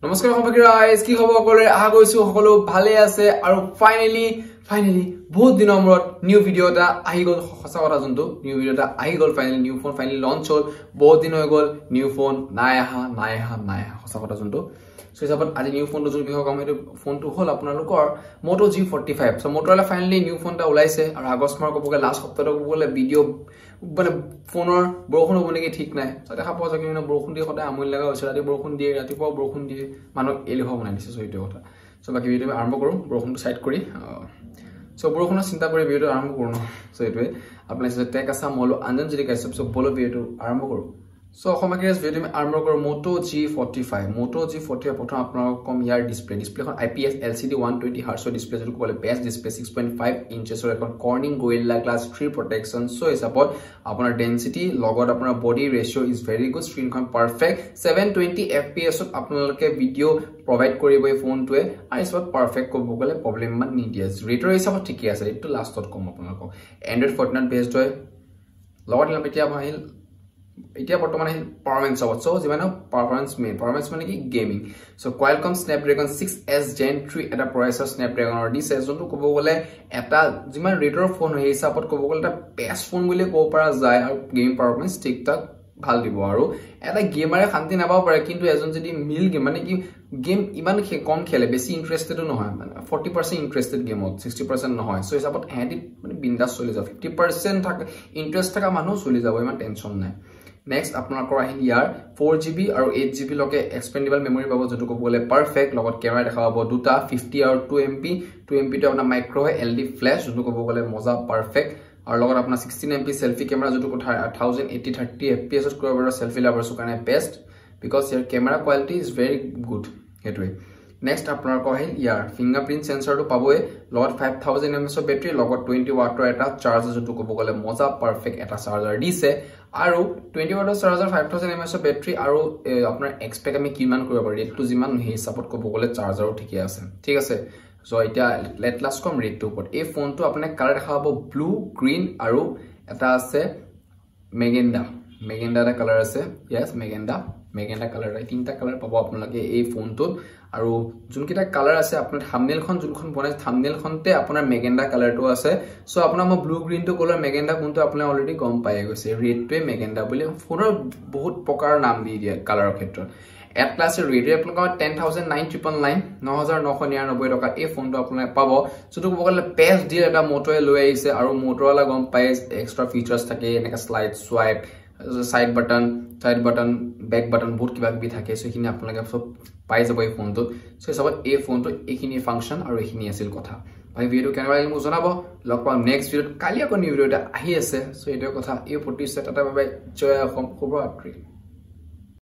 নমস্কাৰ সবাইকে গাইস কি খবৰ সকলোৰে আশা কৰিছো সকলো ভালে আছে আৰু ফাইনালি বহুত দিনৰ মূৰত নিউ ভিডিও এটা আহি গল সঁচা কথা জন্তু নিউ ভিডিও এটা আহি গল finally new phone finally launch হল বহুত দিন হৈ গল নিউ ফোন নাই আহা সঁচা কথা জন্তু সো হিচাপত আজি নিউ ফোনটো যোন বিষয় কাম হেতু ফোনটো হল আপোনালোকৰ Moto G45 so Motorola finally new ফোনটা ওলাইছে আৰু আগষ্ট মাহ কবগে লাষ্ট সপ্তাহত কবগে ভিডিও মানে ফোনৰ বৰষুণ হ'ব নেকি ঠিক নাই সো দেখা পোৱা যায় কিন্তু বৰষুণ দিয়ে সদায় আমুল লাগা হৈছে ৰাতি বৰষুণ দিয়ে ৰাতিপুৱা বৰষুণ দিয়ে মানুহ এলিহ বনাই দিছে সো এইটো কথা সো বাকি ভিডিও আৰম্ভ কৰো বৰষুণটো সাইড কৰি সো বৰষুণৰ চিন্তা কৰি ভিডিও আৰম্ভ কৰো সো এইটোৱে আপুনি যে টেক আছে মলো আনজন যদি কাইছে সো বলো ভিডিও আৰম্ভ কৰো So, Homakiras video me armor Moto G45. Moto G45 proton apnalok kom yar display kon IPS LCD 120 Hz display jotu kole best display 6.5 inches or ekon Corning Gorilla Glass 3 protection. So, is about apnar density logot apnar body ratio is very good. Screen kon perfect 720 fps ot apnaloke video provide koribo ei phone to and is perfect kobo gole problem man needias. Rater hisabot thiki ase etu last ot kom apnalok. Android 14 based hoy. Logot lametia bhahil এতিয়া বৰ্তমান performance হ'ব so যিমানো performance মানে কি gaming so Qualcomm Snapdragon 6s Gen 3 এটা processor Snapdragon দিছে যোনটো ক'ব গলে এটা যিমান ৰেটৰ ফোন হৈ হিচাপত ক'ব গলে এটা বেষ্ট ফোন বুলি ক'ব পৰা যায় আৰু গেমিং পাৰফৰম্যান্স ঠিকঠাক ভাল দিব আৰু এটা গেমাৰে শান্তি নাপাব পাৰে কিন্তু এজন যদি মিল গেম মানে কি গেম ইমান কম খেলে বেছি ইন্টারেস্টেডও নহয় মানে 40% ইন্টারেস্টেড গেমত 60% নহয় সো হিচাপত এহেতি মানে বিন্দাস চলি যাব 50% থাকে ইন্টারেস্ট থকা মানুহ চলি যাব ইমান টেনশন নাই Next, apna kora ahil yar 4GB or 8GB loke expandable memory babo jotu ko bole perfect logot camera dekha babo duta 50 or 2MP 2MP to apna micro LD flash jotu ko bole moza perfect or logot apna 16MP selfie camera jotu ko 1080 30 fps ot kora baro selfie lovers kane best because your camera quality is very good hetwe Next apnar ko ahil yar fingerprint sensor to paboe logot 5000 mAh battery logot 20 watt eta charger jotu ko bole moza perfect eta charger dise আৰু 20 watt charger 5000 mAh battery আৰু আপোনাৰ expect আমি কিমান কৰিব পাৰি ৰেটটো যিমান হে সাপোৰ্ট কৰিব গলে চাৰ্জাৰো ঠিকই আছে ঠিক আছে সো এটা লেট লাষ্ট কম ৰেটটো ওপৰত এই ফোনটো আপুনি কালাৰ দেখাব ব্লু গ্ৰীন আৰু এটা আছে মেগেন্ডা এটা কালাৰ আছে यस মেগেন্ডা কালাৰ তিনটা কালাৰ পাব আপোনালোকে এই ফোনটো আৰু যোনকিটা কালাৰ আছে আপোনাৰ থাম্বনেলখন যোনখন বনাই থাম্বনেলখনতে আপোনাৰ মেগেন্ডা কালাৰটো আছে সো আপোনাৰ মই ব্লু গ্ৰীন টু কলাৰ মেগেন্ডা কোনটো আপুনি অলৰেডি গম পাই গৈছে ৰেডটোৱে মেগেন্ডা বুলি ফোনৰ বহুত প্ৰকাৰ নাম দি দিয়ে কালাৰৰ ক্ষেত্ৰত এটলাস ৰেড আপোনাক 10999 টকা এই ফোনটো আপুনি পাব যেটো ক'বলে বেষ্ট ডিল এটা মোটোৱে লৈ আহিছে আৰু মোটোৱালা গম পাই এক্সট্ৰা ফিচাৰ্স থাকে এনেকা slide swipe side button back button বহুত কিবা কিবি থাকে সো এখিনি আপোনালোকে সব পাই যাব এই ফোনটো সো সবত এই ফোনটো এখিনি ফাংশন আৰু এখিনি আছিল কথা ভাই ভিডিও কেনেকুৱা লাগিল মোক জনাব লগ পাম নেক্সট ভিডিওত কালি আকৌ নিউ ভিডিও এটা আহি আছে সো এইটো কথা এই প্ৰতিষ্ঠা এটা বাবে জয় অসম শুভৰাত্ৰি